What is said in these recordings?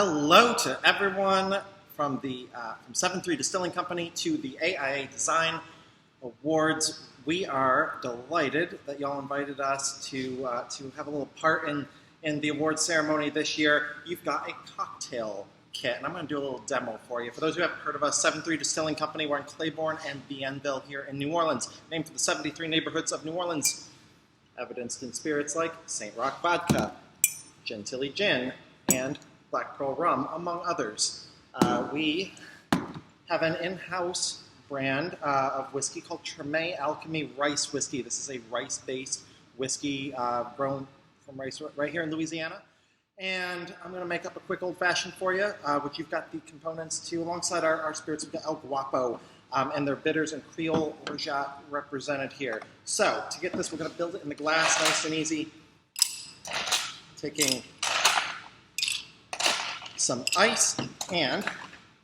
Hello to everyone from the from 7-3 Distilling Company to the AIA Design Awards. We are delighted that y'all invited us to have a little part in the award ceremony this year. You've got a cocktail kit, and I'm going to do a little demo for you. For those who haven't heard of us, 7-3 Distilling Company, we're in Claiborne and Bienville here in New Orleans, named for the 73 neighborhoods of New Orleans, evidenced in spirits like St. Roch Vodka, Gentilly Gin, and Black Pearl Rum, among others. We have an in-house brand of whiskey called Treme Alchemy Rice Whiskey. This is a rice-based whiskey grown from rice right here in Louisiana. And I'm going to make up a quick old-fashioned for you, which you've got the components to. Alongside our spirits, we've got El Guapo and their bitters and Creole Orgeat represented here. So to get this, we're going to build it in the glass, nice and easy. Taking some ice, and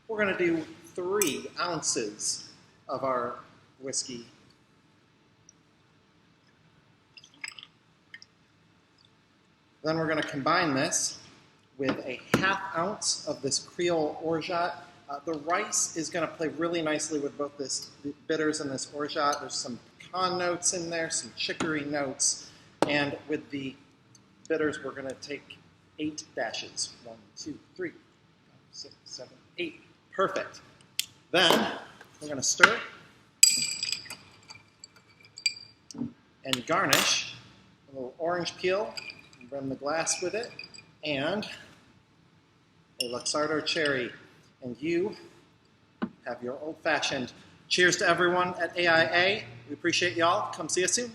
we're going to do 3 ounces of our whiskey. Then we're going to combine this with a 1/2 ounce of this Creole Orgeat. The rice is going to play really nicely with both the bitters and this Orgeat. There's some pecan notes in there, some chicory notes, and with the bitters, we're going to take 8 dashes. 1, 2, 3, 5, 6, 7, 8. Perfect. Then we're going to stir and garnish a little orange peel, and brim the glass with it, and a Luxardo cherry. And you have your old-fashioned. Cheers to everyone at AIA. We appreciate y'all. Come see us soon.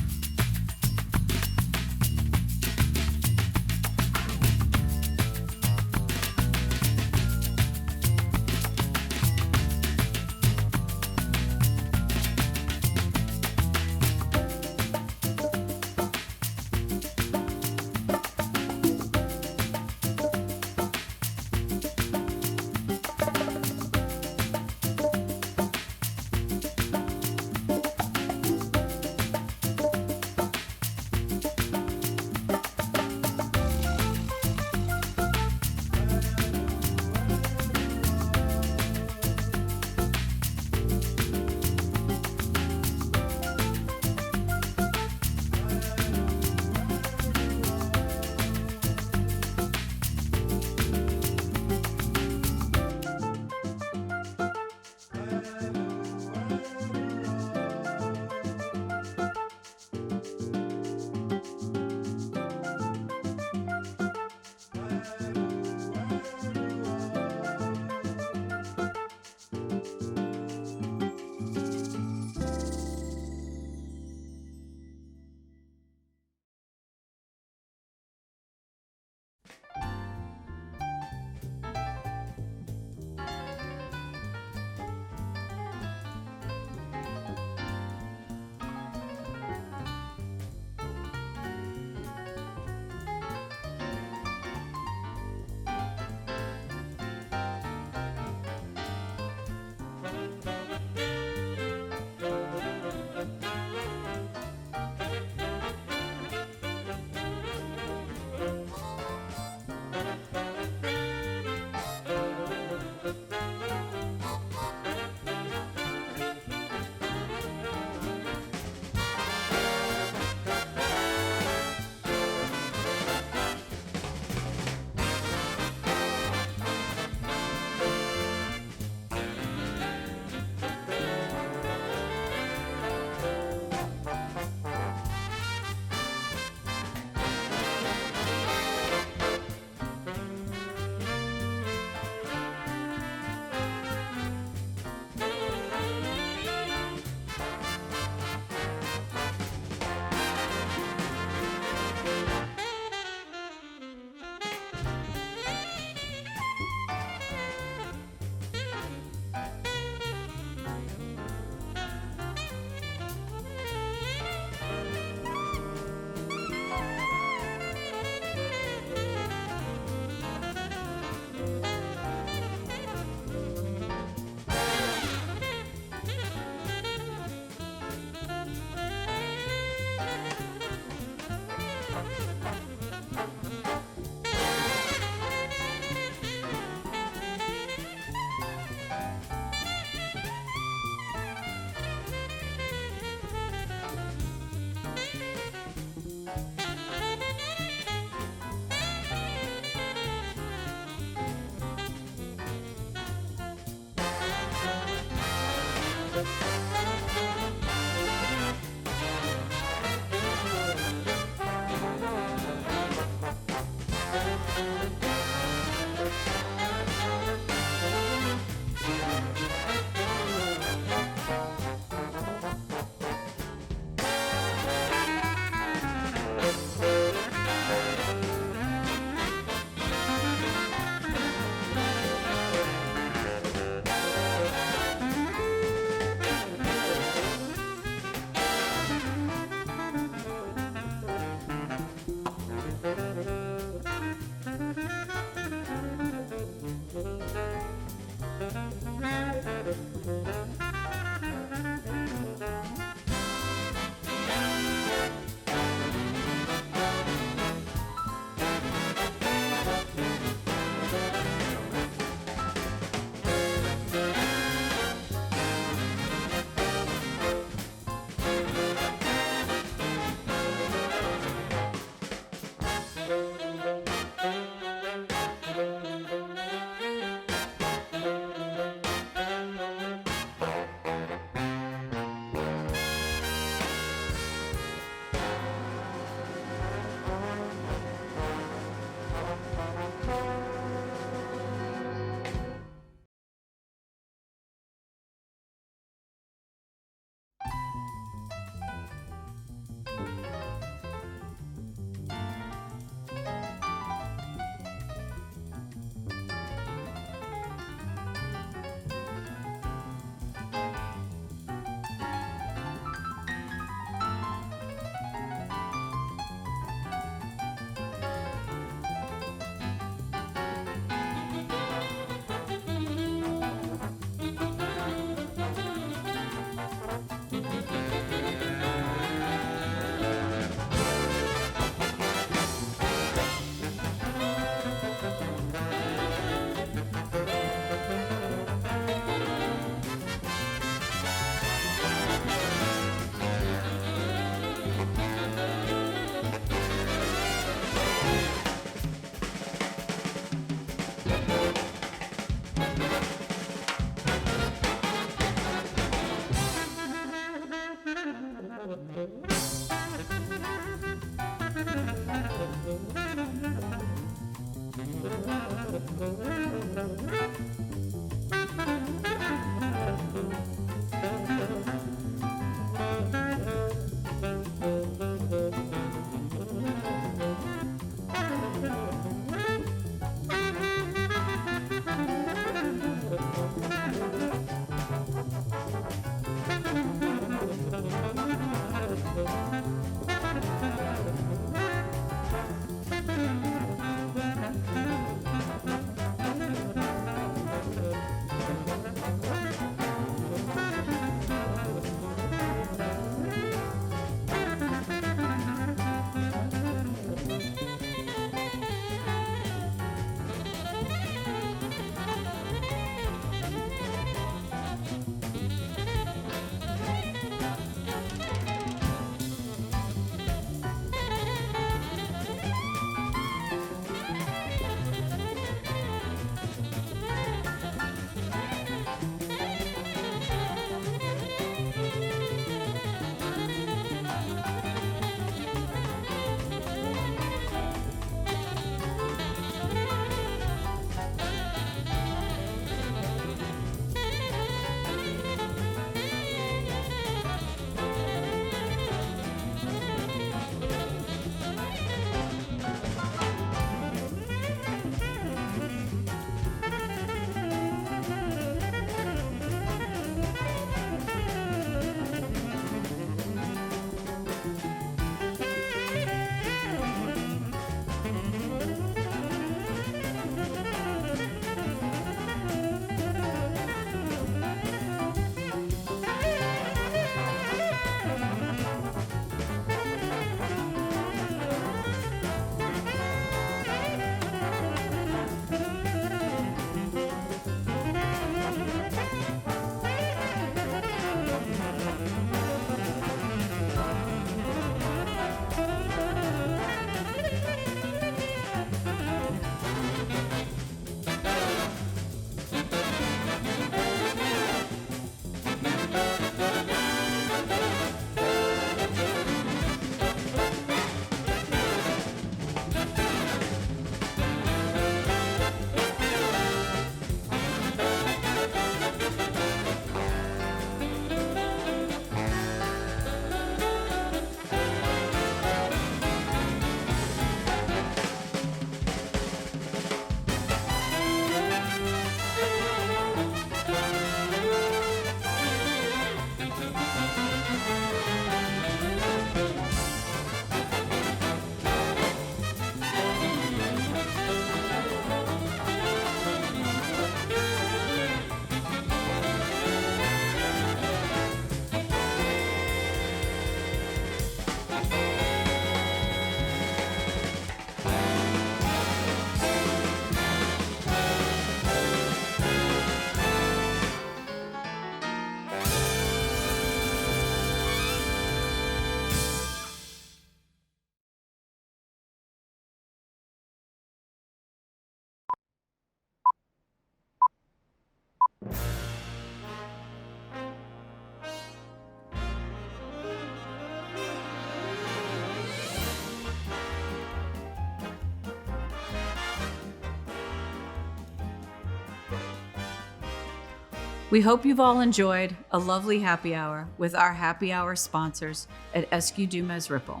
We hope you've all enjoyed a lovely happy hour with our happy hour sponsors at Escu Dumas Ripple,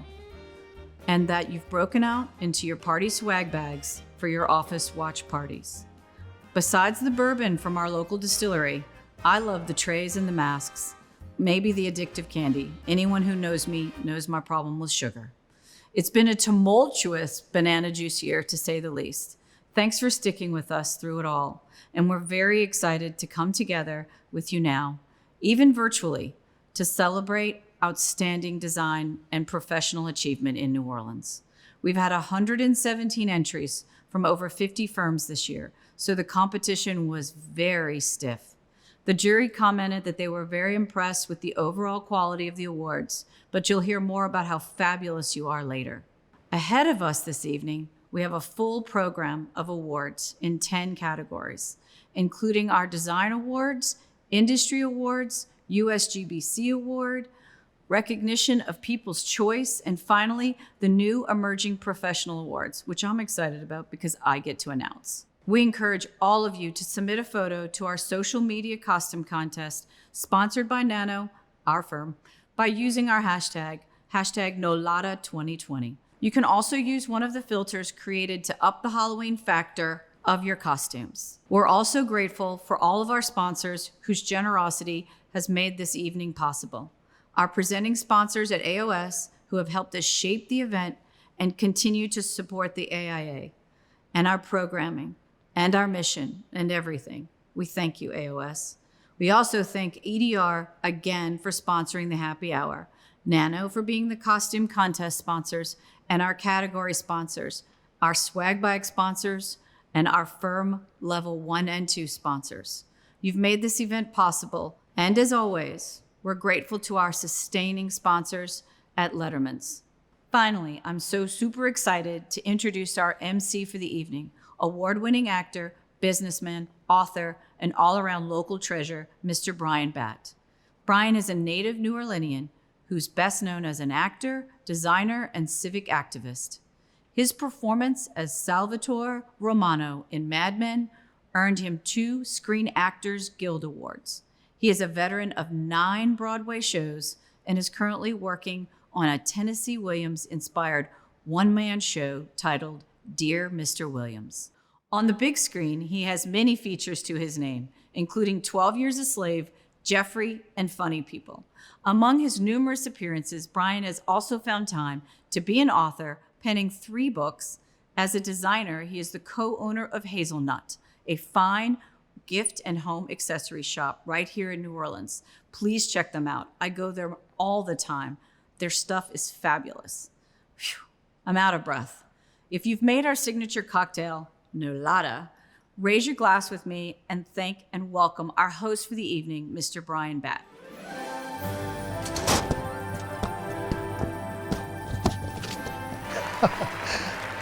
and that you've broken out into your party swag bags for your office watch parties. Besides the bourbon from our local distillery, I love the trays and the masks, maybe the addictive candy. Anyone who knows me knows my problem with sugar. It's been a tumultuous banana juice year, to say the least. Thanks for sticking with us through it all, and we're very excited to come together with you now, even virtually, to celebrate outstanding design and professional achievement in New Orleans. We've had 117 entries from over 50 firms this year, so the competition was very stiff. The jury commented that they were very impressed with the overall quality of the awards, but you'll hear more about how fabulous you are later. Ahead of us this evening, we have a full program of awards in 10 categories, including our design awards, industry awards, USGBC award, recognition of People's Choice, and finally, the new Emerging Professional Awards, which I'm excited about because I get to announce. We encourage all of you to submit a photo to our social media costume contest, sponsored by Nano, our firm, by using our hashtag NOLADA2020. You can also use one of the filters created to up the Halloween factor of your costumes. We're also grateful for all of our sponsors whose generosity has made this evening possible. Our presenting sponsors at AOS, who have helped us shape the event and continue to support the AIA, and our programming, and our mission, and everything. We thank you, AOS. We also thank EDR again for sponsoring the happy hour, Nano for being the costume contest sponsors, and our category sponsors, our swag bag sponsors, and our firm level 1 and 2 sponsors. You've made this event possible, and as always, we're grateful to our sustaining sponsors at Letterman's. Finally, I'm so super excited to introduce our MC for the evening, award-winning actor, businessman, author, and all-around local treasure, Mr. Bryan Batt. Bryan is a native New Orleanian who's best known as an actor, designer, and civic activist. His performance as Salvatore Romano in Mad Men earned him 2 Screen Actors Guild Awards. He is a veteran of 9 Broadway shows and is currently working on a Tennessee Williams-inspired one-man show titled Dear Mr. Williams. On the big screen, he has many features to his name, including 12 Years a Slave, Jeffrey, and Funny People. Among his numerous appearances, Bryan has also found time to be an author, penning 3 books. As a designer, he is the co-owner of Hazelnut, a fine gift and home accessory shop right here in New Orleans. Please check them out. I go there all the time. Their stuff is fabulous. Whew, I'm out of breath. If you've made our signature cocktail, Nolada, raise your glass with me and thank and welcome our host for the evening, Mr. Bryan Batt.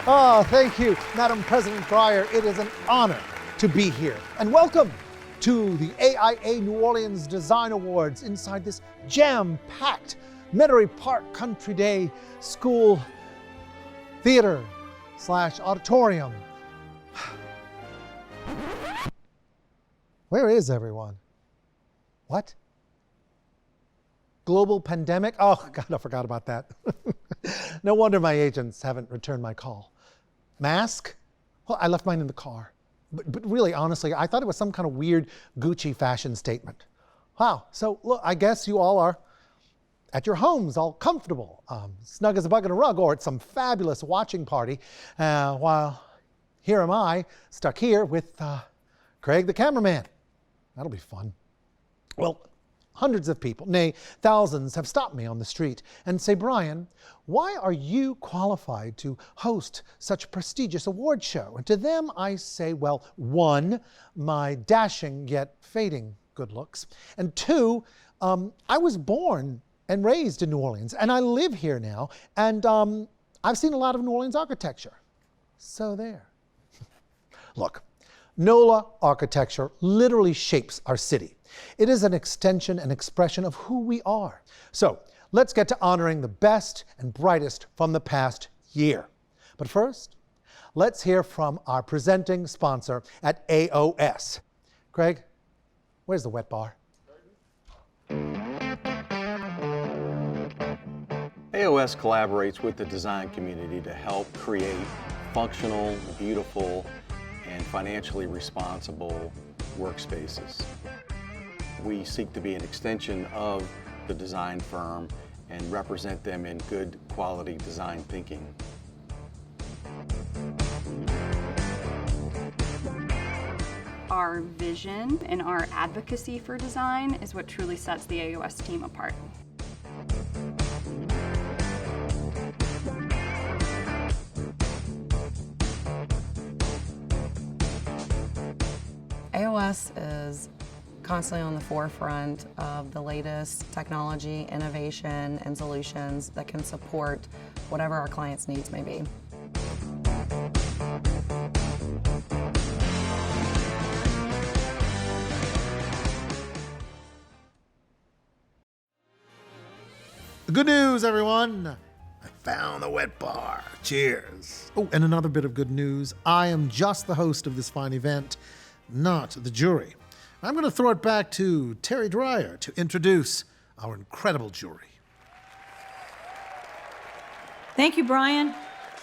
Oh, thank you, Madam President Breyer. It is an honor to be here. And welcome to the AIA New Orleans Design Awards inside this jam-packed Metairie Park Country Day School Theater/auditorium. Where is everyone? What? Global pandemic? Oh, God, I forgot about that. No wonder my agents haven't returned my call. Mask? Well, I left mine in the car. But really, honestly, I thought it was some kind of weird Gucci fashion statement. Wow, so look, I guess you all are at your homes, all comfortable, snug as a bug in a rug, or at some fabulous watching party, while here am I, stuck here with Craig the cameraman. That'll be fun. Well, hundreds of people, nay, thousands, have stopped me on the street and say, Bryan, why are you qualified to host such a prestigious award show? And to them I say, well, 1, my dashing yet fading good looks, and 2, I was born and raised in New Orleans, and I live here now, and I've seen a lot of New Orleans architecture. So there. Look, NOLA architecture literally shapes our city. It is an extension and expression of who we are. So let's get to honoring the best and brightest from the past year. But first, let's hear from our presenting sponsor at AOS. Craig, Where's the wet bar? AOS collaborates with the design community to help create functional, beautiful, and financially responsible workspaces. We seek to be an extension of the design firm and represent them in good quality design thinking. Our vision and our advocacy for design is what truly sets the AOS team apart. AOS is constantly on the forefront of the latest technology, innovation, and solutions that can support whatever our clients' needs may be. Good news, everyone! I found the wet bar. Cheers. Oh, and another bit of good news. I am just the host of this fine event, not the jury. I'm going to throw it back to Terry Dreyer to introduce our incredible jury. Thank you, Bryan.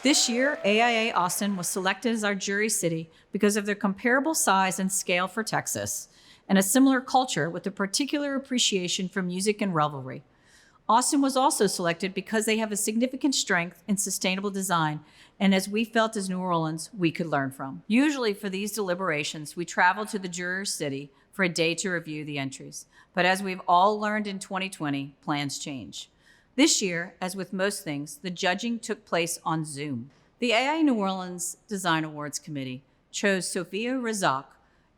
This year, AIA Austin was selected as our jury city because of their comparable size and scale for Texas and a similar culture with a particular appreciation for music and revelry. Austin was also selected because they have a significant strength in sustainable design, and as we felt as New Orleans, we could learn from. Usually for these deliberations, we travel to the juror's city for a day to review the entries. But as we've all learned in 2020, plans change. This year, as with most things, the judging took place on Zoom. The AIA New Orleans Design Awards Committee chose Sophia Razak,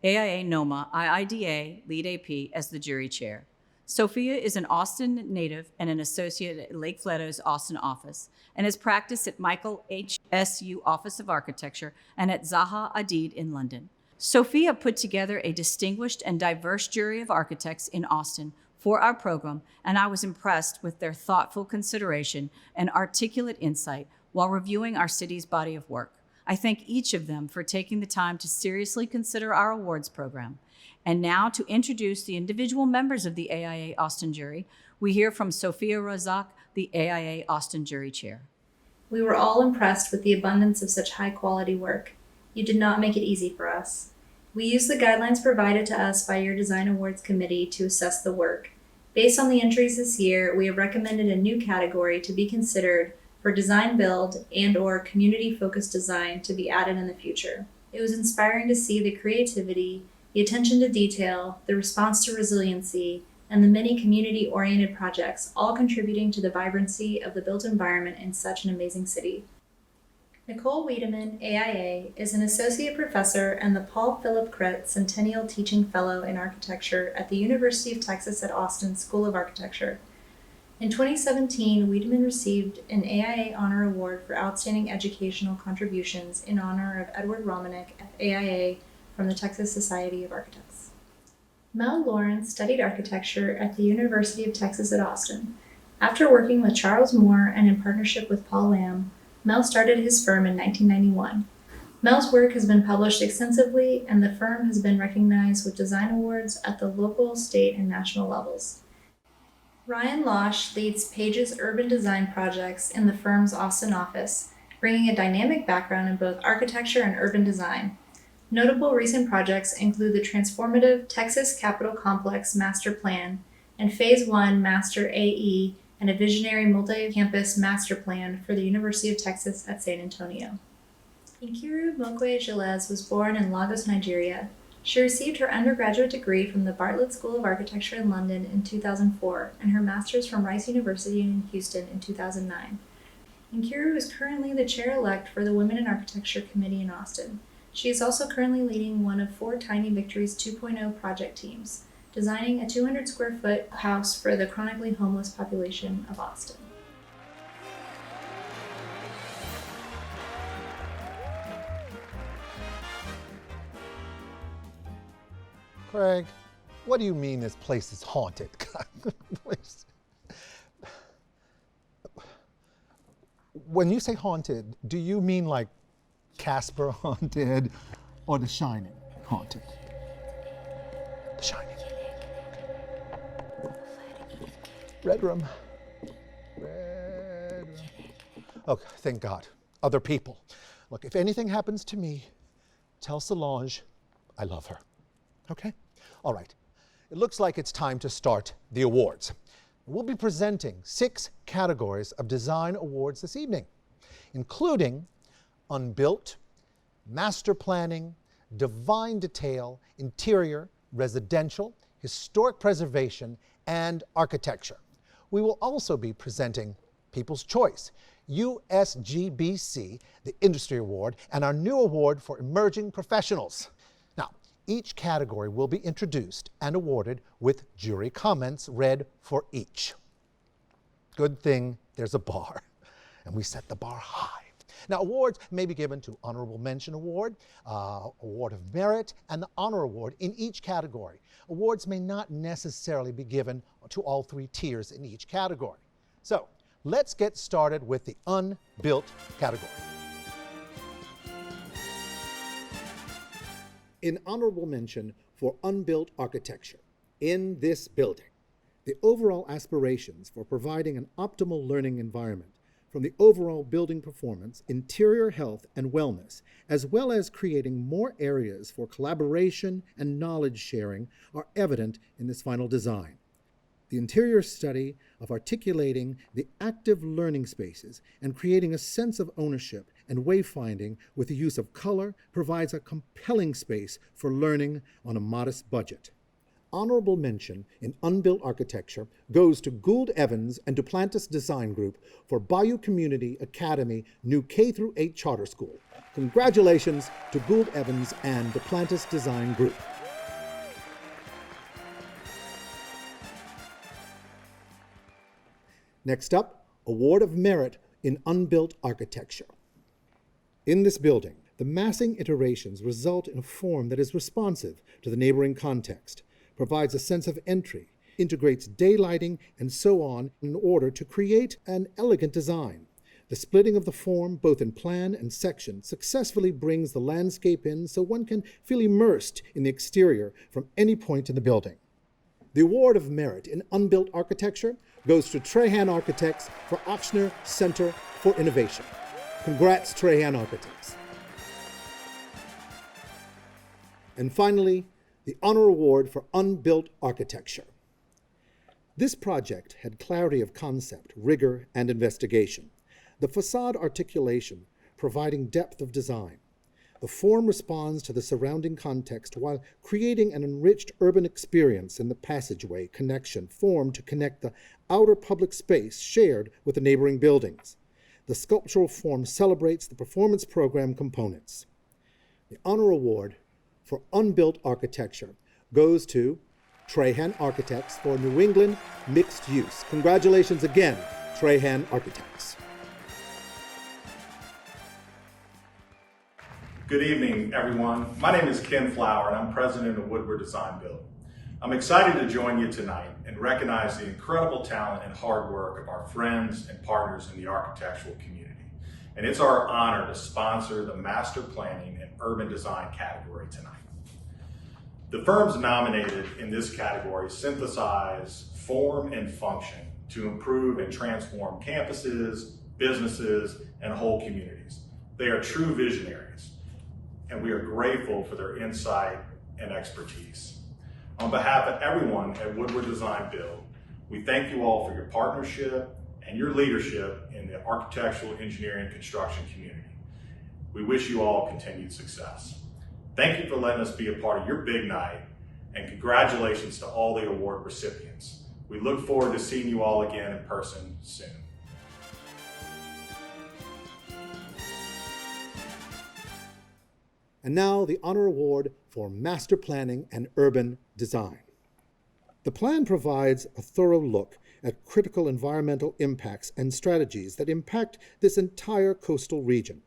AIA NOMA IIDA Lead AP, as the jury chair. Sophia is an Austin native and an associate at Lake Fleto's Austin office and has practiced at Michael HSU Office of Architecture and at Zaha Hadid in London. Sophia put together a distinguished and diverse jury of architects in Austin for our program, and I was impressed with their thoughtful consideration and articulate insight while reviewing our city's body of work. I thank each of them for taking the time to seriously consider our awards program. And now to introduce the individual members of the AIA Austin jury, we hear from Sophia Razak, the AIA Austin jury chair. We were all impressed with the abundance of such high-quality work. You did not make it easy for us. We used the guidelines provided to us by your Design Awards Committee to assess the work. Based on the entries this year, we have recommended a new category to be considered for design build and/or community-focused design to be added in the future. It was inspiring to see the creativity, the attention to detail, the response to resiliency, and the many community-oriented projects, all contributing to the vibrancy of the built environment in such an amazing city. Nicole Wiedemann, AIA, is an associate professor and the Paul Philip Kretz Centennial Teaching Fellow in Architecture at the University of Texas at Austin School of Architecture. In 2017, Wiedemann received an AIA Honor Award for Outstanding Educational Contributions in honor of Edward Romanek at AIA from the Texas Society of Architects. Mel Lawrence studied architecture at the University of Texas at Austin. After working with Charles Moore and in partnership with Paul Lamb, Mel started his firm in 1991. Mel's work has been published extensively, and the firm has been recognized with design awards at the local, state, and national levels. Ryan Losh leads Page's urban design projects in the firm's Austin office, bringing a dynamic background in both architecture and urban design. Notable recent projects include the transformative Texas Capitol Complex Master Plan and Phase 1 Master AE, and a visionary multi-campus master plan for the University of Texas at San Antonio. Nkiru Mokwe-Gilles was born in Lagos, Nigeria. She received her undergraduate degree from the Bartlett School of Architecture in London in 2004 and her master's from Rice University in Houston in 2009. Nkiru is currently the chair-elect for the Women in Architecture Committee in Austin. She is also currently leading one of 4 Tiny Victories 2.0 project teams, designing a 200 square foot house for the chronically homeless population of Austin. Craig, what do you mean this place is haunted? Please. When you say haunted, do you mean like Casper haunted or The Shining haunted? The Shining. Red room. Red room. Oh, thank God. Other people. Look, if anything happens to me, tell Solange I love her. Okay? All right. It looks like it's time to start the awards. We'll be presenting 6 categories of design awards this evening, including unbuilt, master planning, divine detail, interior, residential, historic preservation, and architecture. We will also be presenting People's Choice, USGBC, the Industry Award, and our new award for Emerging Professionals. Now, each category will be introduced and awarded with jury comments read for each. Good thing there's a bar, and we set the bar high. Now, awards may be given to Honorable Mention Award, Award of Merit, and the Honor Award in each category. Awards may not necessarily be given to all 3 tiers in each category. So, let's get started with the unbuilt category. In honorable mention for unbuilt architecture, in this building, the overall aspirations for providing an optimal learning environment from the overall building performance, interior health, and wellness, as well as creating more areas for collaboration and knowledge sharing are evident in this final design. The interior study of articulating the active learning spaces and creating a sense of ownership and wayfinding with the use of color provides a compelling space for learning on a modest budget. Honorable mention in unbuilt architecture goes to Gould Evans and Duplantis Design Group for Bayou Community Academy new K-8 charter school. Congratulations to Gould Evans and Duplantis Design Group. Next up, Award of Merit in Unbuilt Architecture. In this building, the massing iterations result in a form that is responsive to the neighboring context, provides a sense of entry, integrates daylighting, and so on in order to create an elegant design. The splitting of the form, both in plan and section, successfully brings the landscape in so one can feel immersed in the exterior from any point in the building. The Award of Merit in Unbuilt Architecture goes to Trahan Architects for Ochsner Center for Innovation. Congrats, Trahan Architects. And finally, the Honor Award for Unbuilt Architecture. This project had clarity of concept, rigor, and investigation. The facade articulation providing depth of design. The form responds to the surrounding context while creating an enriched urban experience in the passageway connection formed to connect the outer public space shared with the neighboring buildings. The sculptural form celebrates the performance program components. The Honor Award for Unbuilt Architecture goes to Trahan Architects for New England Mixed Use. Congratulations again, Trahan Architects. Good evening, everyone. My name is Ken Flower, and I'm president of Woodward Design Build. I'm excited to join you tonight and recognize the incredible talent and hard work of our friends and partners in the architectural community. And it's our honor to sponsor the Master Planning and Urban Design category tonight. The firms nominated in this category synthesize form and function to improve and transform campuses, businesses, and whole communities. They are true visionaries, and we are grateful for their insight and expertise. On behalf of everyone at Woodward Design Build, we thank you all for your partnership and your leadership in the architectural, engineering, and construction community. We wish you all continued success. Thank you for letting us be a part of your big night, and congratulations to all the award recipients. We look forward to seeing you all again in person soon. And now the Honor Award for Master Planning and Urban Design. The plan provides a thorough look at critical environmental impacts and strategies that impact this entire coastal region.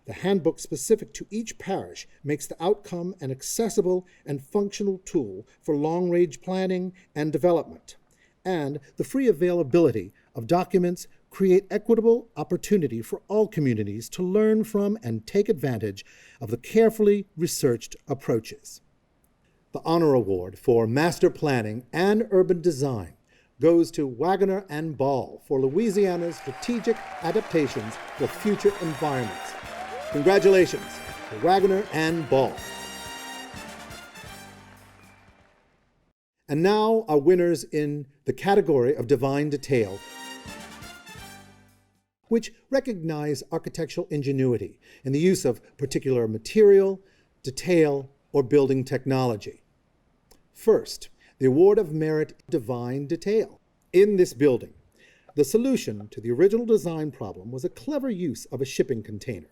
The handbook specific to each parish makes the outcome an accessible and functional tool for long-range planning and development. And the free availability of documents create equitable opportunity for all communities to learn from and take advantage of the carefully researched approaches. The Honor Award for Master Planning and Urban Design goes to Wagner and Ball for Louisiana's strategic adaptations for future environments. Congratulations to Wagner and Ball. And now our winners in the category of Divine Detail, which recognize architectural ingenuity in the use of particular material, detail, or building technology. First, the Award of Merit Divine Detail. In this building, the solution to the original design problem was a clever use of a shipping container.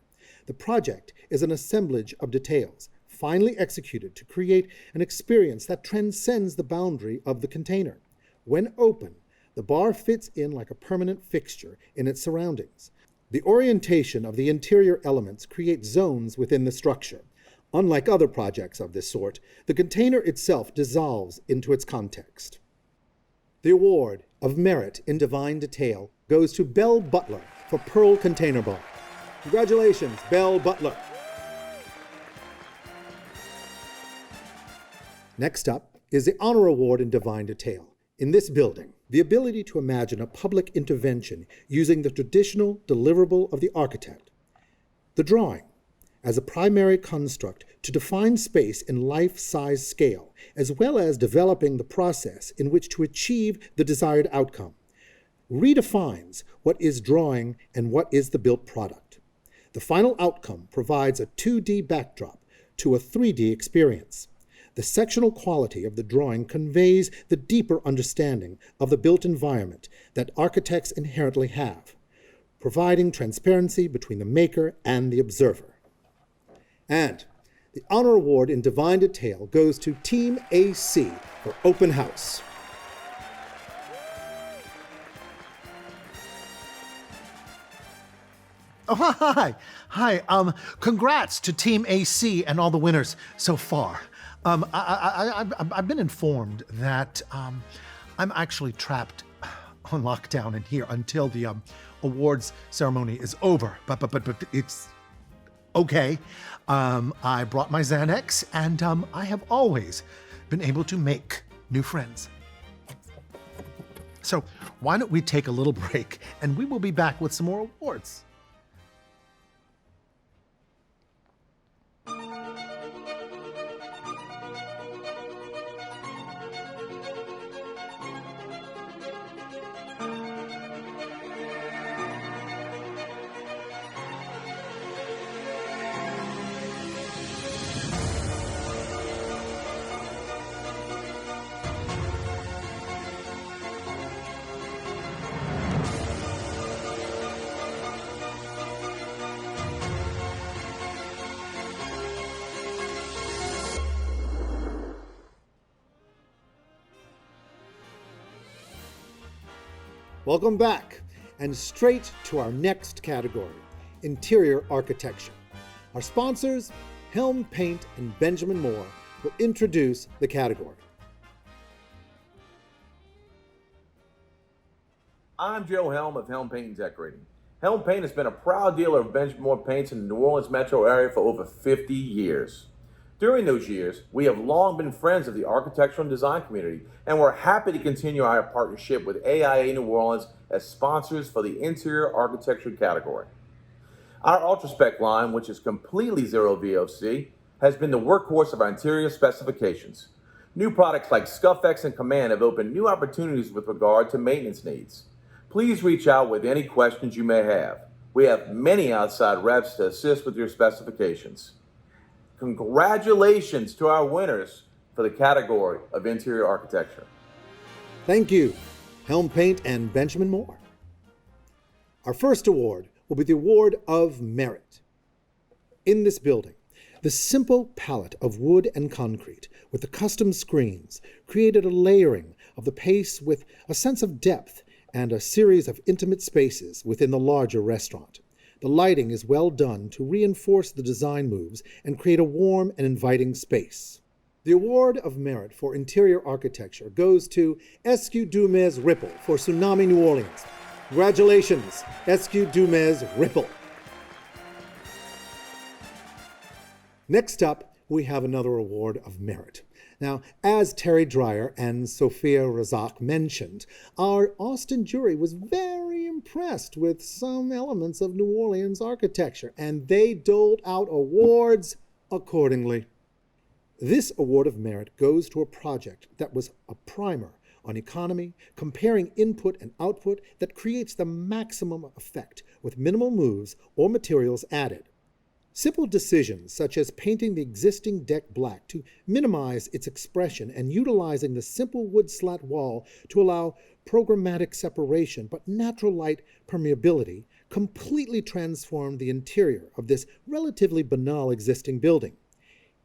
The project is an assemblage of details, finely executed to create an experience that transcends the boundary of the container. When open, the bar fits in like a permanent fixture in its surroundings. The orientation of the interior elements creates zones within the structure. Unlike other projects of this sort, the container itself dissolves into its context. The Award of Merit in Divine Detail goes to Bell Butler for Pearl Container Bar. Congratulations, Bell Butler. Next up is the Honor Award in Divine Detail. In this building, the ability to imagine a public intervention using the traditional deliverable of the architect, the drawing, as a primary construct to define space in life-size scale, as well as developing the process in which to achieve the desired outcome, redefines what is drawing and what is the built product. The final outcome provides a 2D backdrop to a 3D experience. The sectional quality of the drawing conveys the deeper understanding of the built environment that architects inherently have, providing transparency between the maker and the observer. And the Honor Award in Divine Detail goes to Team AC for Open House. Oh, hi. Congrats to Team AC and all the winners so far. I've been informed that I'm actually trapped on lockdown in here until the awards ceremony is over. But it's okay. I brought my Xanax, and I have always been able to make new friends. So why don't we take a little break, and we will be back with some more awards. Welcome back, and straight to our next category, Interior Architecture. Our sponsors, Helm Paint and Benjamin Moore, will introduce the category. I'm Joe Helm of Helm Paint and Decorating. Helm Paint has been a proud dealer of Benjamin Moore paints in the New Orleans metro area for over 50 years. During those years, we have long been friends of the architectural and design community, and we're happy to continue our partnership with AIA New Orleans as sponsors for the interior architecture category. Our UltraSpec line, which is completely zero VOC, has been the workhorse of our interior specifications. New products like ScuffX and Command have opened new opportunities with regard to maintenance needs. Please reach out with any questions you may have. We have many outside reps to assist with your specifications. Congratulations to our winners for the category of interior architecture. Thank you, Helm Paint and Benjamin Moore. Our first award will be the Award of Merit. In this building, the simple palette of wood and concrete with the custom screens created a layering of the pace with a sense of depth and a series of intimate spaces within the larger restaurant. The lighting is well done to reinforce the design moves and create a warm and inviting space. The Award of Merit for Interior Architecture goes to Escu Dumez Ripple for Tsunami New Orleans. Congratulations, Escu Dumez Ripple. Next up, we have another Award of Merit. Now, as Terry Dreyer and Sophia Razak mentioned, our Austin jury was very impressed with some elements of New Orleans architecture, and they doled out awards accordingly. This Award of Merit goes to a project that was a primer on economy, comparing input and output that creates the maximum effect with minimal moves or materials added. Simple decisions such as painting the existing deck black to minimize its expression and utilizing the simple wood slat wall to allow programmatic separation but natural light permeability completely transformed the interior of this relatively banal existing building.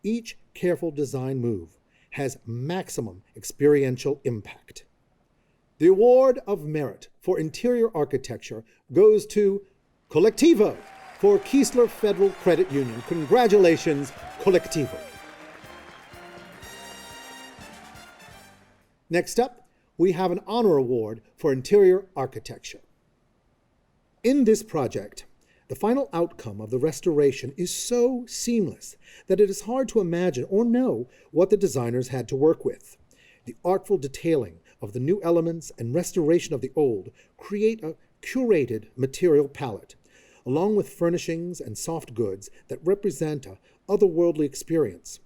Each careful design move has maximum experiential impact. The Award of Merit for Interior Architecture goes to Collectivo for Keesler Federal Credit Union. Congratulations, Collectivo. Next up, we have an honor award for interior architecture. In this project, the final outcome of the restoration is so seamless that it is hard to imagine or know what the designers had to work with. The artful detailing of the new elements and restoration of the old create a curated material palette, along with furnishings and soft goods that represent an otherworldly experience.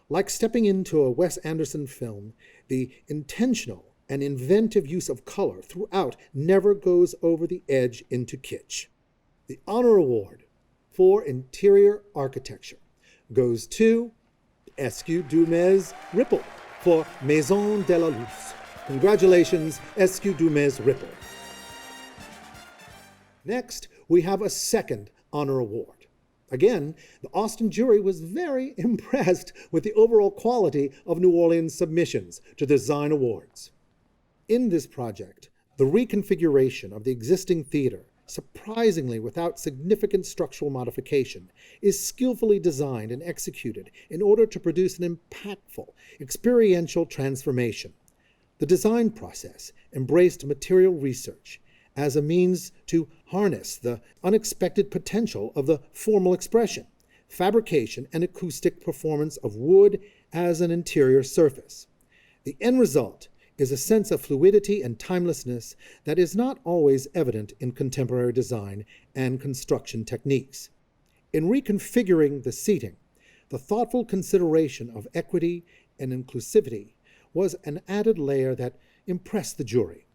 Like stepping into a Wes Anderson film, the intentional and inventive use of color throughout never goes over the edge into kitsch. The Honor Award for Interior Architecture goes to Escu Dumez Ripple for Maison de la Luz. Congratulations, Escu Dumez Ripple. Next, we have a second honor award. Again, the Austin jury was very impressed with the overall quality of New Orleans submissions to design awards. In this project, the reconfiguration of the existing theater, surprisingly without significant structural modification, is skillfully designed and executed in order to produce an impactful, experiential transformation. The design process embraced material research as a means to harness the unexpected potential of the formal expression, fabrication, and acoustic performance of wood as an interior surface. The end result is a sense of fluidity and timelessness that is not always evident in contemporary design and construction techniques. In reconfiguring the seating, the thoughtful consideration of equity and inclusivity was an added layer that impressed the jury.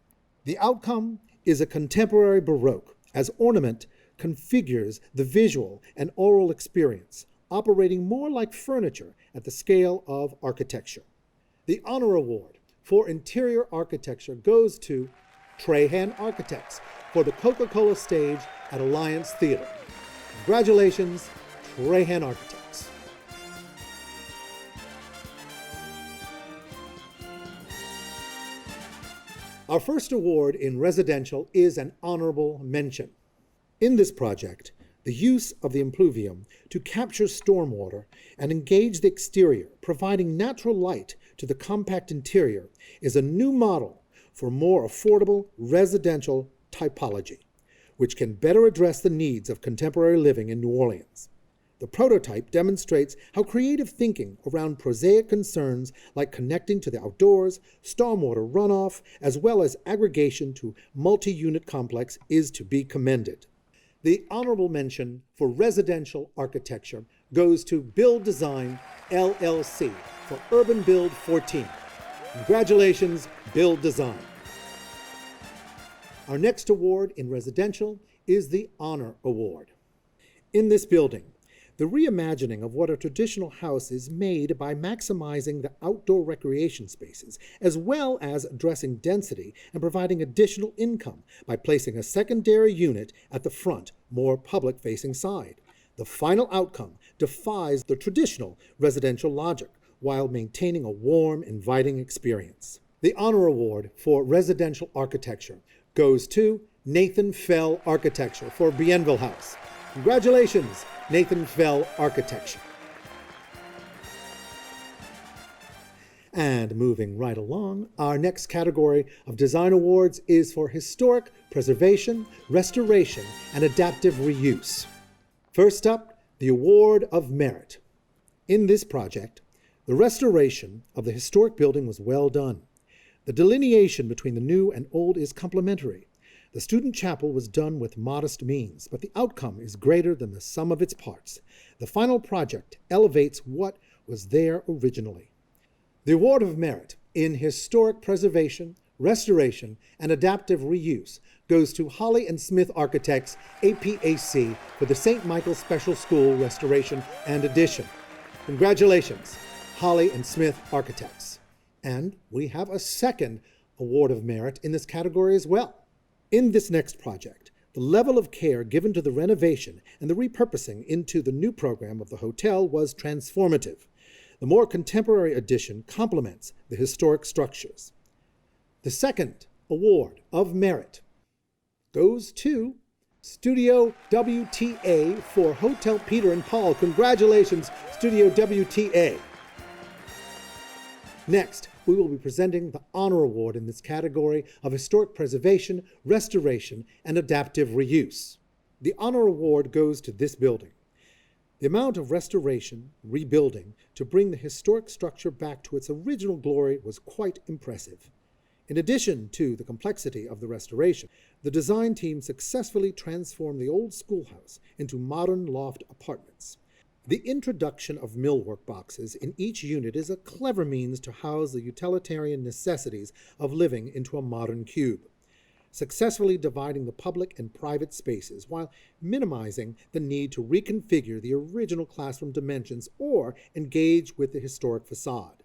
The outcome is a contemporary Baroque as ornament configures the visual and oral experience, operating more like furniture at the scale of architecture. The Honor Award for Interior Architecture goes to Trahan Architects for the Coca-Cola stage at Alliance Theater. Congratulations, Trahan Architects. Our first award in residential is an honorable mention. In this project, the use of the impluvium to capture stormwater and engage the exterior, providing natural light to the compact interior, is a new model for more affordable residential typology, which can better address the needs of contemporary living in New Orleans. The prototype demonstrates how creative thinking around prosaic concerns like connecting to the outdoors, stormwater runoff, as well as aggregation to multi-unit complex is to be commended. The honorable mention for residential architecture goes to Build Design LLC for Urban Build 14. Congratulations, Build Design. Our next award in residential is the Honor Award. In this building, the reimagining of what a traditional house is made by maximizing the outdoor recreation spaces, as well as addressing density and providing additional income by placing a secondary unit at the front, more public-facing side. The final outcome defies the traditional residential logic while maintaining a warm, inviting experience. The Honor Award for Residential Architecture goes to Nathan Fell Architecture for Bienville House. Congratulations, Nathan Fell Architecture. And moving right along, our next category of design awards is for historic preservation, restoration, and adaptive reuse. First up, the Award of Merit. In this project, The restoration of the historic building was well done. The delineation between the new and old is complementary. The student chapel was done with modest means, but the outcome is greater than the sum of its parts. The final project elevates what was there originally. The Award of Merit in Historic Preservation, Restoration, and Adaptive Reuse goes to Holly and Smith Architects, APAC, for the St. Michael's Special School Restoration and Addition. Congratulations, Holly and Smith Architects. And we have a second Award of Merit in this category as well. In this next project, the level of care given to the renovation and the repurposing into the new program of the hotel was transformative. The more contemporary addition complements the historic structures. The second Award of Merit goes to Studio WTA for Hotel Peter and Paul. Congratulations, Studio WTA. Next, we will be presenting the Honor Award in this category of Historic Preservation, Restoration, and Adaptive Reuse. The Honor Award goes to this building. The amount of restoration, rebuilding, to bring the historic structure back to its original glory was quite impressive. In addition to the complexity of the restoration, the design team successfully transformed the old schoolhouse into modern loft apartments. The introduction of millwork boxes in each unit is a clever means to house the utilitarian necessities of living into a modern cube, successfully dividing the public and private spaces while minimizing the need to reconfigure the original classroom dimensions or engage with the historic facade.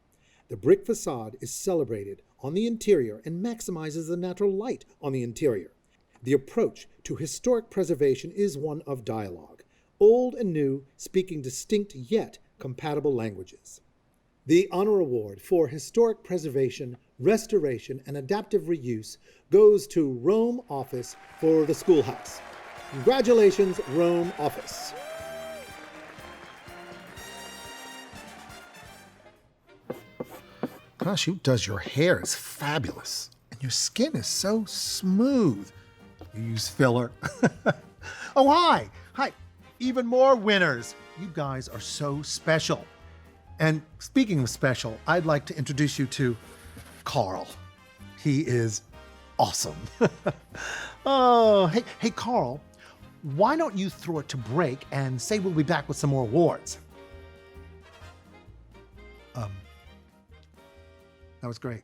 The brick facade is celebrated on the interior and maximizes the natural light on the interior. The approach to historic preservation is one of dialogue, old and new, speaking distinct yet compatible languages. The Honor Award for Historic Preservation, Restoration, and Adaptive Reuse goes to Rome Office for the Schoolhouse. Congratulations, Rome Office. Gosh, who does your hair is fabulous. And your skin is so smooth. You use filler. Oh, hi. Hi. Even more winners. You guys are so special. And speaking of special, I'd like to introduce you to Carl. He is awesome. Oh, hey, Carl, why don't you throw it to break and say we'll be back with some more awards? That was great.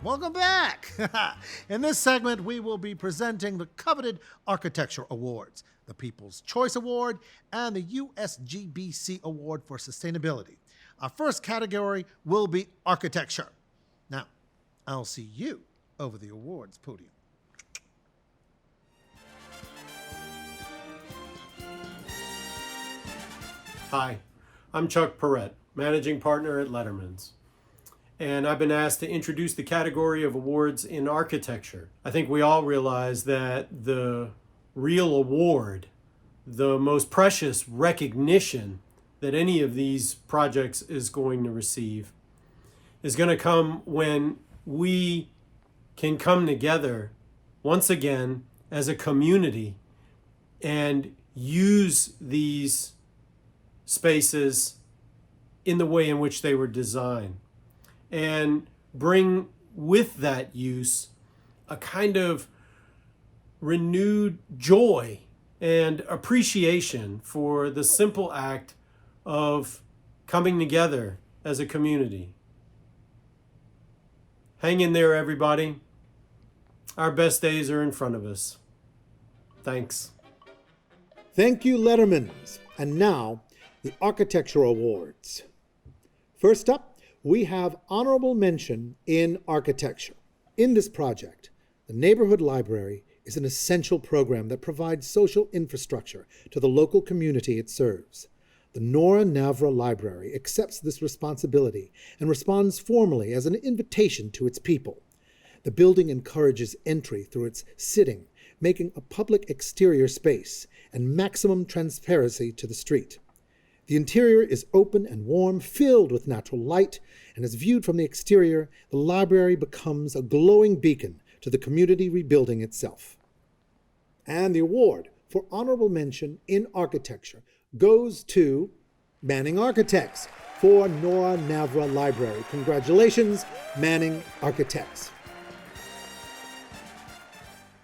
Welcome back! In this segment, we will be presenting the coveted Architecture Awards, the People's Choice Award, and the USGBC Award for Sustainability. Our first category will be Architecture. Now, I'll see you over the awards podium. Hi, I'm Chuck Perrette, Managing Partner at Letterman's. And I've been asked to introduce the category of awards in architecture. I think we all realize that the real award, the most precious recognition that any of these projects is going to receive, is going to come when we can come together once again as a community and use these spaces in the way in which they were designed, and bring with that use a kind of renewed joy and appreciation for the simple act of coming together as a community. Hang in there, everybody. Our best days are in front of us. Thanks. Thank you, Lettermans. And now, the Architecture Awards. First up, we have honorable mention in architecture. In this project, the Neighborhood Library is an essential program that provides social infrastructure to the local community it serves. The Nora Navra Library accepts this responsibility and responds formally as an invitation to its people. The building encourages entry through its sitting, making a public exterior space and maximum transparency to the street. The interior is open and warm, filled with natural light, and as viewed from the exterior, the library becomes a glowing beacon to the community rebuilding itself. And the award for honorable mention in architecture goes to Manning Architects for Nora Navra Library. Congratulations, Manning Architects.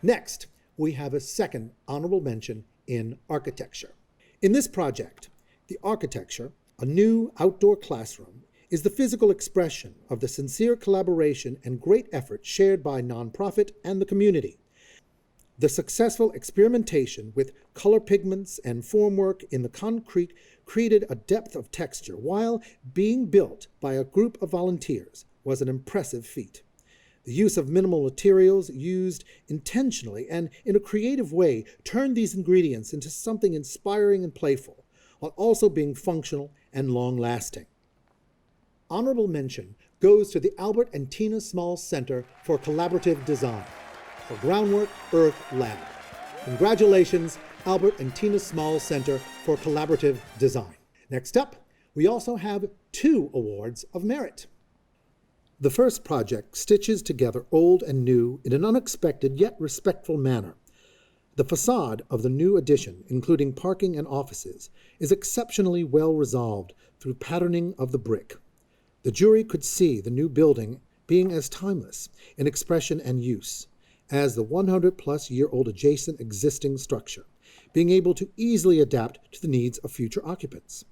Next, we have a second honorable mention in architecture. In this project, the architecture, a new outdoor classroom, is the physical expression of the sincere collaboration and great effort shared by nonprofit and the community. The successful experimentation with color pigments and formwork in the concrete created a depth of texture while being built by a group of volunteers was an impressive feat. The use of minimal materials used intentionally and in a creative way turned these ingredients into something inspiring and playful, while also being functional and long-lasting. Honorable mention goes to the Albert and Tina Small Center for Collaborative Design for Groundwork Earth Lab. Congratulations, Albert and Tina Small Center for Collaborative Design. Next up, we also have 2 awards of merit. The first project stitches together old and new in an unexpected yet respectful manner. The facade of the new addition, including parking and offices, is exceptionally well resolved through patterning of the brick. The jury could see the new building being as timeless in expression and use as the 100-plus-year-old adjacent existing structure, being able to easily adapt to the needs of future occupants.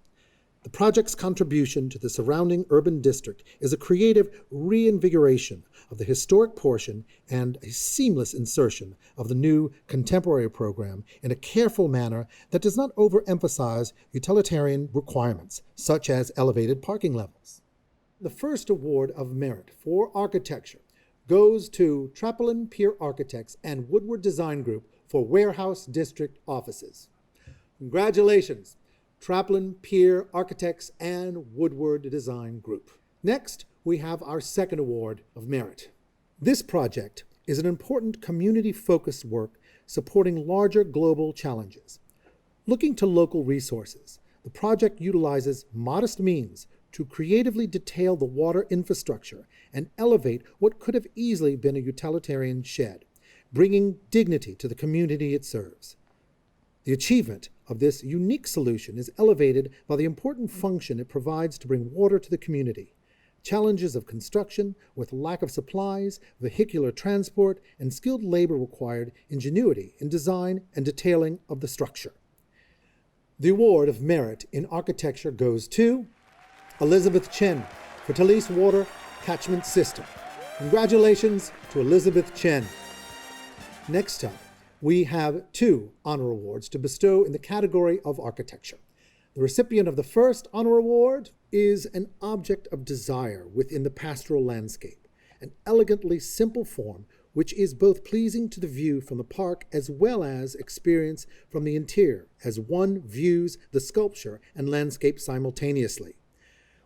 The project's contribution to the surrounding urban district is a creative reinvigoration of the historic portion and a seamless insertion of the new contemporary program in a careful manner that does not overemphasize utilitarian requirements, such as elevated parking levels. The first award of merit for architecture goes to Trapolin Pier Architects and Woodward Design Group for Warehouse District offices. Congratulations, Trapolin Pier Architects and Woodward Design Group. Next, we have our second award of merit. This project is an important community-focused work supporting larger global challenges. Looking to local resources, the project utilizes modest means to creatively detail the water infrastructure and elevate what could have easily been a utilitarian shed, bringing dignity to the community it serves. The achievement of this unique solution is elevated by the important function it provides to bring water to the community. Challenges of construction with lack of supplies, vehicular transport, and skilled labor required ingenuity in design and detailing of the structure. The award of merit in architecture goes to Elizabeth Chen for Talise Water Catchment System. Congratulations to Elizabeth Chen. Next up, we have 2 honor awards to bestow in the category of architecture. The recipient of the first honor award is an object of desire within the pastoral landscape, an elegantly simple form which is both pleasing to the view from the park as well as experience from the interior as one views the sculpture and landscape simultaneously.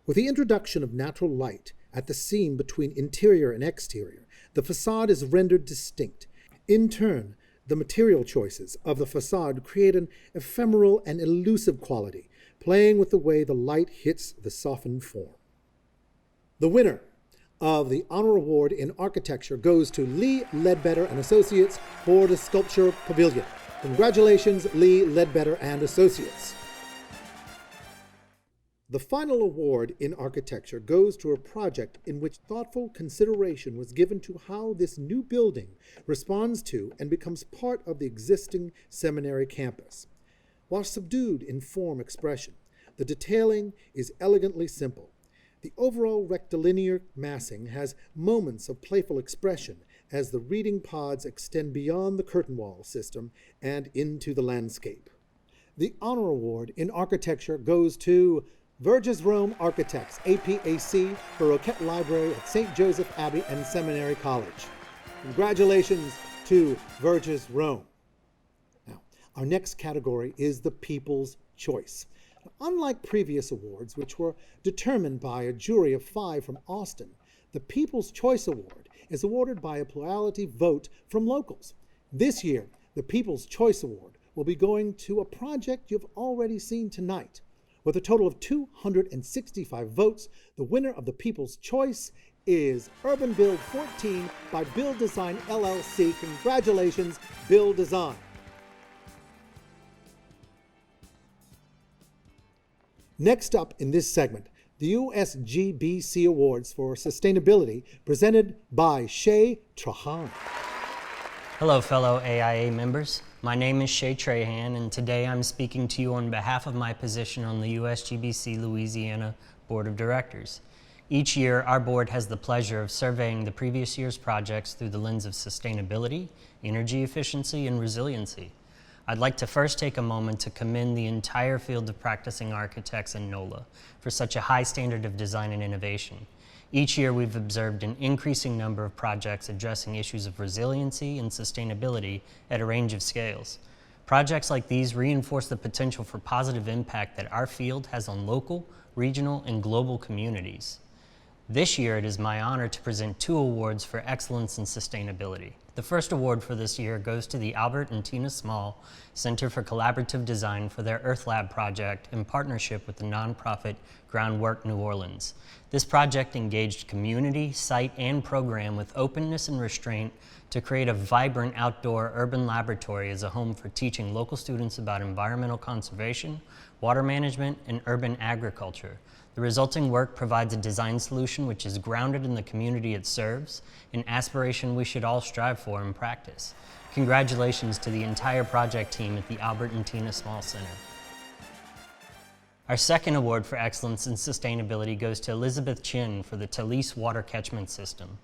With the introduction of natural light at the seam between interior and exterior, the facade is rendered distinct. In turn, the material choices of the facade create an ephemeral and elusive quality, playing with the way the light hits the softened form. The winner of the Honor Award in Architecture goes to Lee Ledbetter and Associates for the Sculpture Pavilion. Congratulations, Lee, Ledbetter and Associates. The final award in architecture goes to a project in which thoughtful consideration was given to how this new building responds to and becomes part of the existing seminary campus. While subdued in form expression, the detailing is elegantly simple. The overall rectilinear massing has moments of playful expression as the reading pods extend beyond the curtain wall system and into the landscape. The honor award in architecture goes to Verges Rome Architects, APAC, for Roquette Library at St. Joseph Abbey and Seminary College. Congratulations to Verges Rome. Now, our next category is the People's Choice. Now, unlike previous awards, which were determined by a jury of 5 from Austin, the People's Choice Award is awarded by a plurality vote from locals. This year, the People's Choice Award will be going to a project you've already seen tonight. With a total of 265 votes, the winner of the People's Choice is Urban Build 14 by Build Design LLC. Congratulations, Build Design. Next up in this segment, the USGBC Awards for Sustainability, presented by Shay Trahan. Hello, fellow AIA members. My name is Shay Trahan, and today I'm speaking to you on behalf of my position on the USGBC Louisiana Board of Directors. Each year, our board has the pleasure of surveying the previous year's projects through the lens of sustainability, energy efficiency, and resiliency. I'd like to first take a moment to commend the entire field of practicing architects in NOLA for such a high standard of design and innovation. Each year, we've observed an increasing number of projects addressing issues of resiliency and sustainability at a range of scales. Projects like these reinforce the potential for positive impact that our field has on local, regional, and global communities. This year, it is my honor to present 2 awards for excellence in sustainability. The first award for this year goes to the Albert and Tina Small Center for Collaborative Design for their Earth Lab project in partnership with the nonprofit Groundwork New Orleans. This project engaged community, site, and program with openness and restraint to create a vibrant outdoor urban laboratory as a home for teaching local students about environmental conservation, water management, and urban agriculture. The resulting work provides a design solution which is grounded in the community it serves, an aspiration we should all strive for in practice. Congratulations to the entire project team at the Albert and Tina Small Center. Our second award for excellence in sustainability goes to Elizabeth Chin for the Talise Water Catchment System.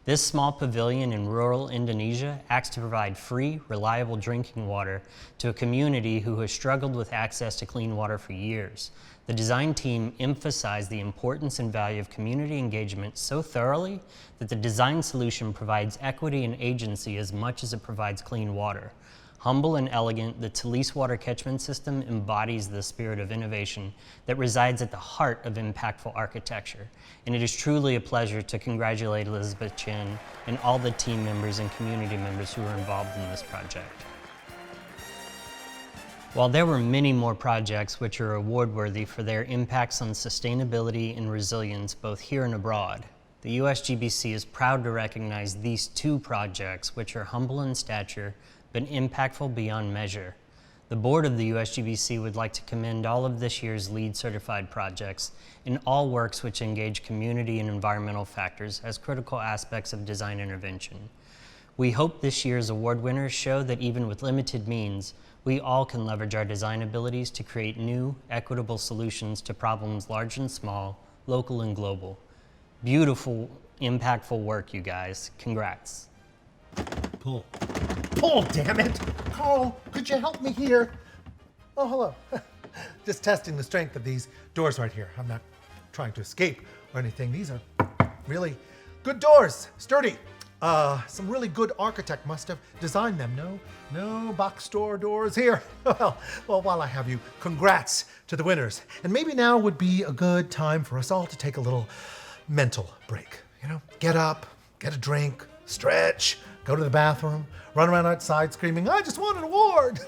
This small pavilion in rural Indonesia acts to provide free, reliable drinking water to a community who has struggled with access to clean water for years. The design team emphasized the importance and value of community engagement so thoroughly that the design solution provides equity and agency as much as it provides clean water. Humble and elegant, the Talise Water Catchment System embodies the spirit of innovation that resides at the heart of impactful architecture. And it is truly a pleasure to congratulate Elizabeth Chin and all the team members and community members who are involved in this project. While there were many more projects which are award-worthy for their impacts on sustainability and resilience both here and abroad, the USGBC is proud to recognize these 2 projects which are humble in stature but impactful beyond measure. The board of the USGBC would like to commend all of this year's LEED certified projects and all works which engage community and environmental factors as critical aspects of design intervention. We hope this year's award winners show that even with limited means, we all can leverage our design abilities to create new, equitable solutions to problems large and small, local and global. Beautiful, impactful work, you guys. Congrats. Pull, damn it! Carl, could you help me here? Oh, hello. Just testing the strength of these doors right here. I'm not trying to escape or anything. These are really good doors, sturdy. Some really good architect must have designed them. No box store doors here. Well, while I have you, congrats to the winners. And maybe now would be a good time for us all to take a little mental break. Get up, get a drink, stretch, go to the bathroom, run around outside screaming, I just want an award.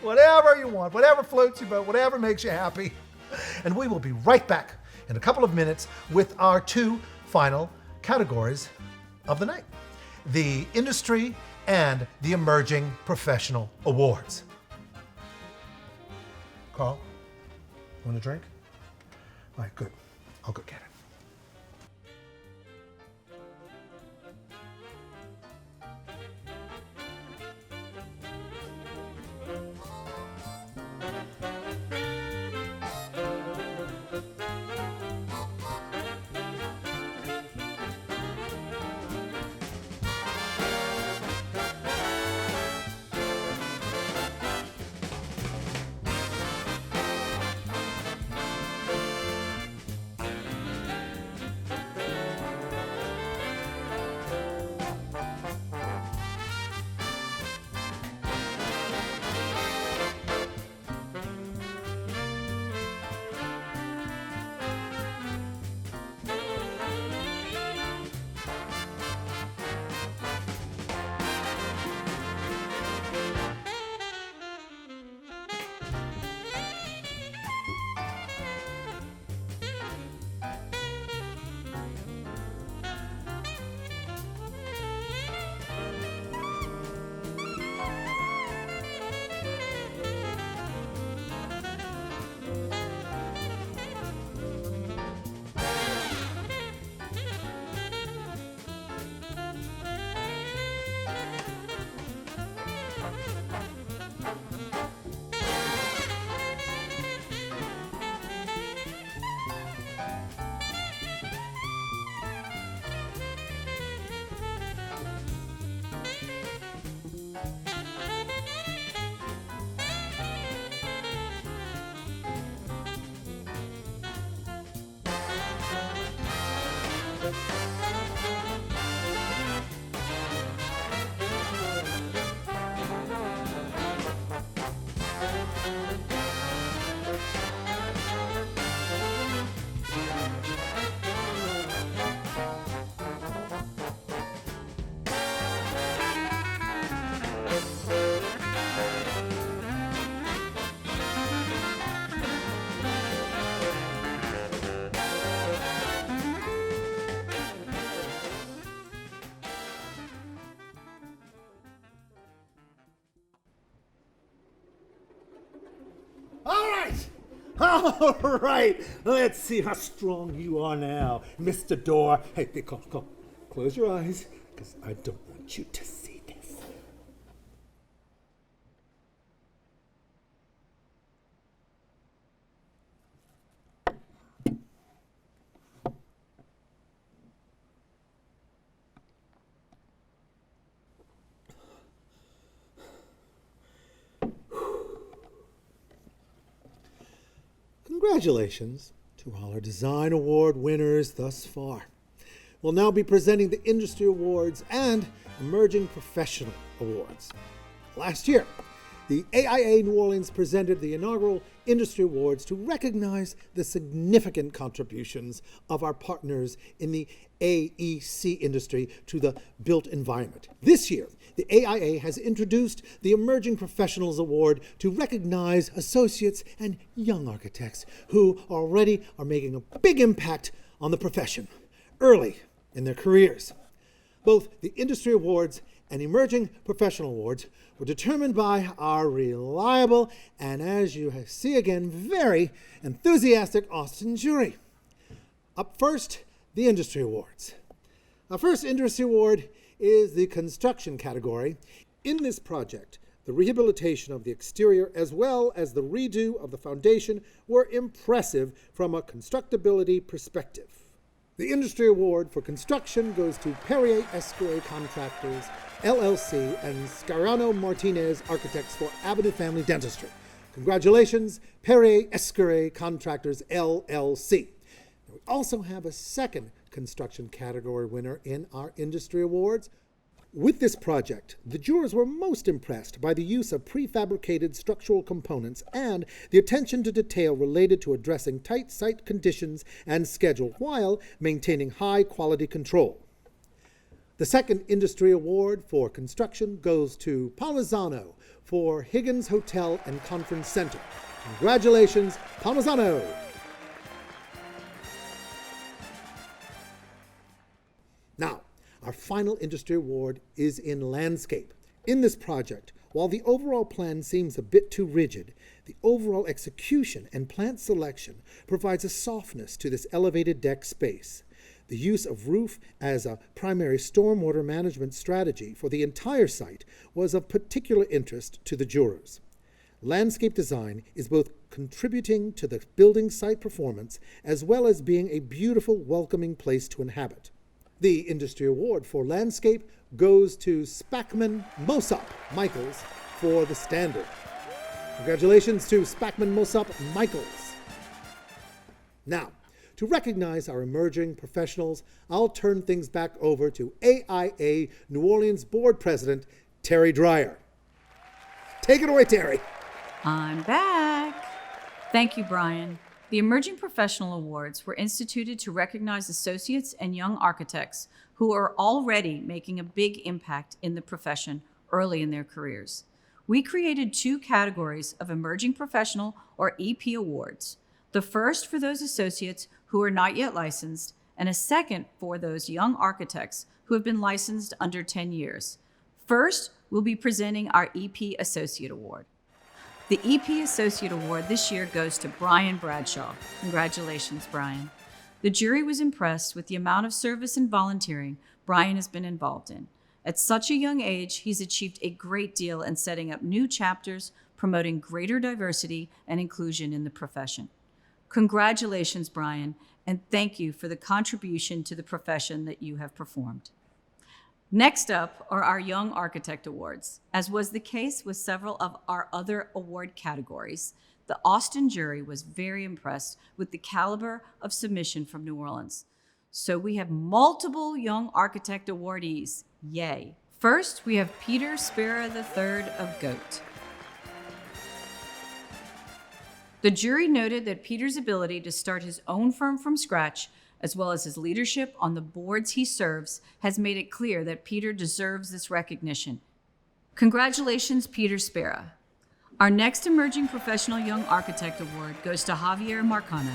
Whatever you want, whatever floats your boat, whatever makes you happy. And we will be right back in a couple of minutes with our 2 final categories of the night: the Industry and the Emerging Professional Awards. Carl, want a drink? All right, good. I'll go get it. All right, let's see how strong you are now, Mr. Door. Hey, come. Close your eyes, because I don't want you to see this. Congratulations to all our Design Award winners thus far. We'll now be presenting the Industry Awards and Emerging Professional Awards. Last year, the AIA New Orleans presented the inaugural Industry Awards to recognize the significant contributions of our partners in the AEC industry to the built environment. This year, the AIA has introduced the Emerging Professionals Award to recognize associates and young architects who already are making a big impact on the profession early in their careers. Both the Industry Awards and Emerging Professional Awards were determined by our reliable and, as you see again, very enthusiastic Austin jury. Up first, the Industry Awards. Our first Industry Award is the construction category. In this project, the rehabilitation of the exterior as well as the redo of the foundation were impressive from a constructability perspective. The Industry Award for construction goes to Perrier Esquire Contractors, LLC, and Scarano Martinez Architects for Avenue Family Dentistry. Congratulations, Perrier Esquire Contractors, LLC. We also have a second construction category winner in our Industry Awards. With this project, the jurors were most impressed by the use of prefabricated structural components and the attention to detail related to addressing tight site conditions and schedule while maintaining high quality control. The second Industry Award for construction goes to Palmisano for Higgins Hotel and Conference Center. Congratulations, Palmisano! Now, our final Industry Award is in landscape. In this project, While the overall plan seems a bit too rigid, the overall execution and plant selection provides a softness to this elevated deck space. The use of roof as a primary stormwater management strategy for the entire site was of particular interest to the jurors. Landscape design is both contributing to the building site performance as well as being a beautiful, welcoming place to inhabit. The industry award for landscape goes to Spackman Mosop Michaels for the standard. Congratulations to Spackman Mosop Michaels. Now, to recognize our emerging professionals, I'll turn things back over to AIA New Orleans Board President Terry Dreyer. Take it away, Terry. I'm back. Thank you, Bryan. The Emerging Professional Awards were instituted to recognize associates and young architects who are already making a big impact in the profession early in their careers. We created 2 categories of Emerging Professional or EP awards. The first for those associates who are not yet licensed, and a second for those young architects who have been licensed under 10 years. First, we'll be presenting our EP Associate Award. The EP Associate Award this year goes to Brian Bradshaw. Congratulations, Brian. The jury was impressed with the amount of service and volunteering Brian has been involved in. At such a young age, he's achieved a great deal in setting up new chapters, promoting greater diversity and inclusion in the profession. Congratulations, Brian, and thank you for the contribution to the profession that you have performed. Next up are our Young Architect Awards. As was the case with several of our other award categories, the Austin jury was very impressed with the caliber of submission from New Orleans. So we have multiple Young Architect awardees. Yay. First, we have Peter Spera III of GOAT. The jury noted that Peter's ability to start his own firm from scratch, as well as his leadership on the boards he serves, has made it clear that Peter deserves this recognition. Congratulations, Peter Spera. Our next Emerging Professional Young Architect Award goes to Javier Marcano.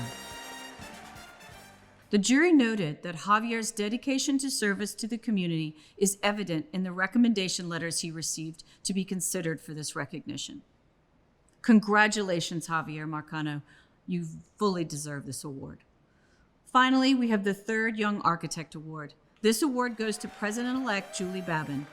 The jury noted that Javier's dedication to service to the community is evident in the recommendation letters he received to be considered for this recognition. Congratulations, Javier Marcano. You fully deserve this award. Finally, we have the third Young Architect Award. This award goes to President-elect Julie Babin.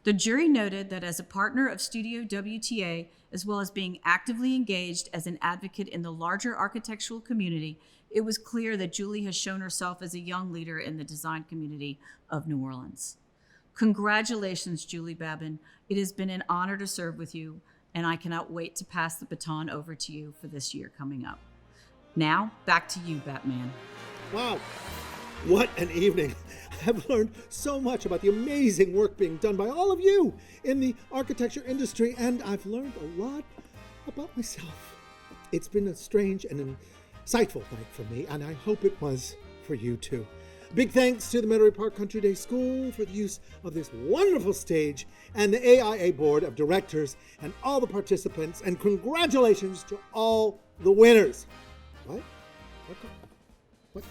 The jury noted that as a partner of Studio WTA, as well as being actively engaged as an advocate in the larger architectural community, it was clear that Julie has shown herself as a young leader in the design community of New Orleans. Congratulations, Julie Babin. It has been an honor to serve with you, and I cannot wait to pass the baton over to you for this year coming up. Now, back to you, Batman. Wow, what an evening. I've learned so much about the amazing work being done by all of you in the architecture industry, and I've learned a lot about myself. It's been a strange and insightful night for me, and I hope it was for you too. Big thanks to the Metairie Park Country Day School for the use of this wonderful stage, and the AIA Board of Directors and all the participants, and congratulations to all the winners. What?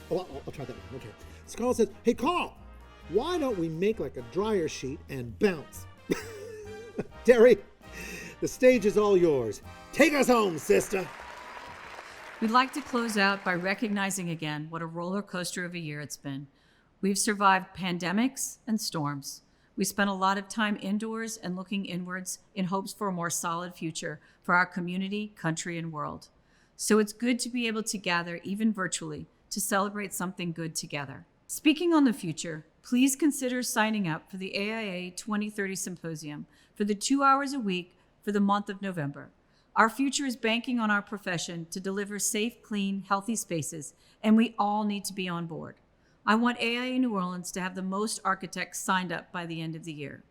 Oh, I'll try that one. Okay. So Carl says, hey Carl, why don't we make like a dryer sheet and bounce? Terry, the stage is all yours. Take us home, sister. We'd like to close out by recognizing again what a roller coaster of a year it's been. We've survived pandemics and storms. We spent a lot of time indoors and looking inwards in hopes for a more solid future for our community, country, and world. So it's good to be able to gather, even virtually, to celebrate something good together. Speaking on the future, please consider signing up for the AIA 2030 Symposium for the 2 hours a week for the month of November. Our future is banking on our profession to deliver safe, clean, healthy spaces, and we all need to be on board. I want AIA New Orleans to have the most architects signed up by the end of the year.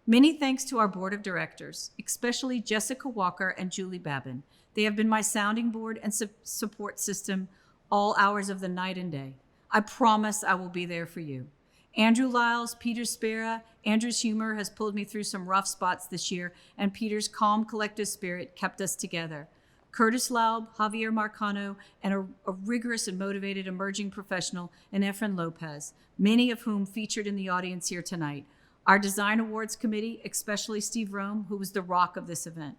Many thanks to our board of directors, especially Jessica Walker and Julie Babin. They have been my sounding board and support system all hours of the night and day. I promise I will be there for you. Andrew Lyles, Peter Spera, Andrew's humor has pulled me through some rough spots this year, and Peter's calm, collective spirit kept us together. Curtis Laub, Javier Marcano, and a rigorous and motivated emerging professional in Efren Lopez, many of whom featured in the audience here tonight. our Design Awards Committee, especially Steve Rome, who was the rock of this event.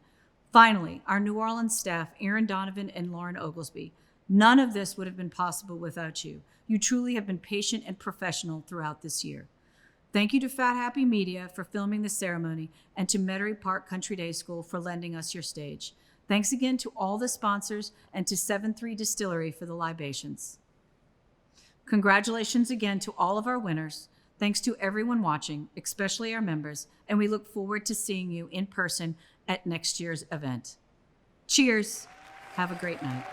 Finally, our New Orleans staff, Aaron Donovan and Lauren Oglesby. None of this would have been possible without you. You truly have been patient and professional throughout this year. Thank you to Fat Happy Media for filming the ceremony and to Metairie Park Country Day School for lending us your stage. Thanks again to all the sponsors and to 7-3 Distillery for the libations. Congratulations again to all of our winners. Thanks to everyone watching, especially our members, and we look forward to seeing you in person at next year's event. Cheers. Have a great night.